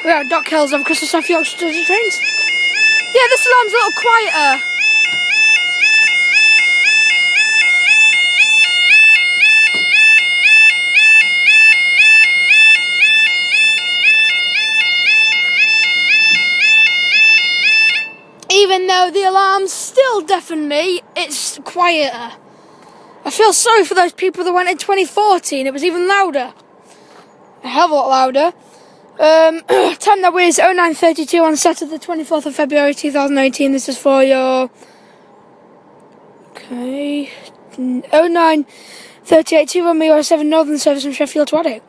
We're at Dock Hills over Christmas S.Yorks trains. Yeah, this alarm's a little quieter. Even though the alarms still deafen me, it's quieter. I feel sorry for those people that went in 2014. It was even louder. A hell of a lot louder. Time now is 09:32 on Saturday the 24th of February 2019. This is for your... Okay... 09:38 to Romeo 07 Northern Service from Sheffield to Addick.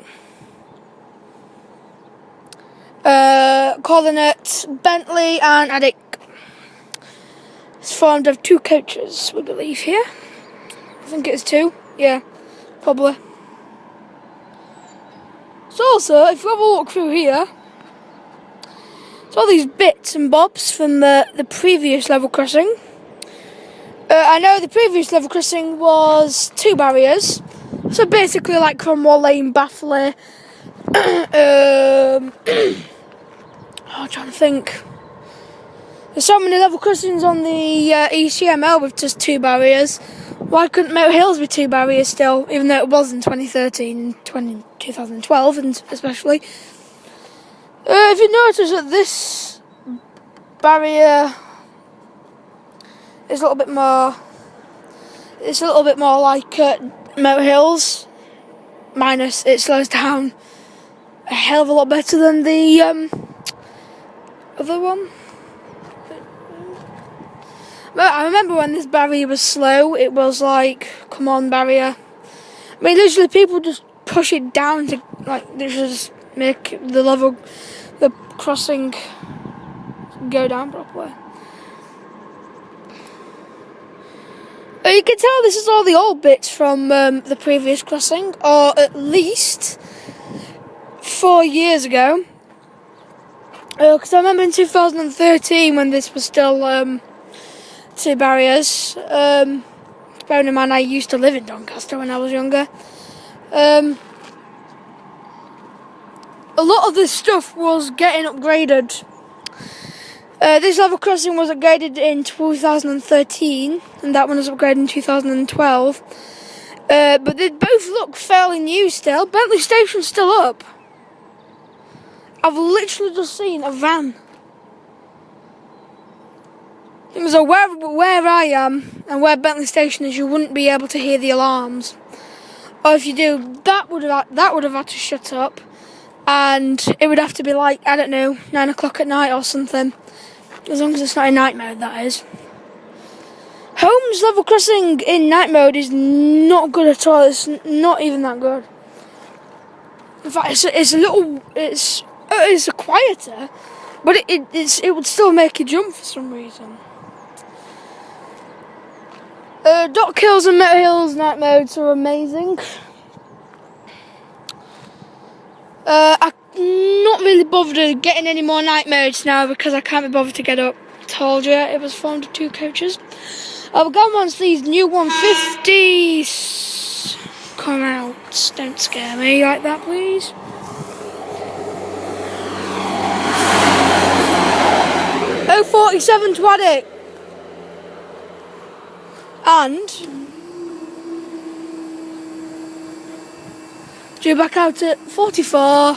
Calling it Bentley and Addick. It's formed of two coaches, we believe, here. I think it's two. Yeah, probably. So also, if you have a look through here, it's all these bits and bobs from the previous level crossing. I know the previous level crossing was two barriers. So basically like Cromwell Lane, Baffley. I'm trying to think. There's so many level crossings on the ECML with just two barriers. Why couldn't Moat Hills be two barriers still, even though it was in 2013 and 2012 and especially? If you notice that this barrier is a little bit more, it's a little bit more like Moat Hills, minus it slows down a hell of a lot better than the other one. I remember when this barrier was slow, it was like, come on barrier. I mean, literally people just push it down to, like, they just make the crossing go down properly. You can tell this is all the old bits from the previous crossing, or at least 4 years ago. Because I remember in 2013 when this was still two barriers. Bearing in mind I used to live in Doncaster when I was younger. A lot of this stuff was getting upgraded. This level crossing was upgraded in 2013 and that one was upgraded in 2012. But they both look fairly new still. Bentley Station's still up. I've literally just seen a van. So where I am and where Bentley Station is, you wouldn't be able to hear the alarms. Or if you do, that would have had to shut up, and it would have to be like, I don't know, 9 o'clock at night or something. As long as it's not in night mode, that is. Home's level crossing in night mode is not good at all. It's not even that good. In fact, it's quieter, but it would still make you jump for some reason. Dock Hills and Moat Hills night modes are amazing. I'm not really bothered getting any more night modes now because I can't be bothered to get up. Told you it was formed of two coaches. I'll go once these new 150s come out. Don't scare me like that, please. Oh, 47 to Addick. And due back out at 44.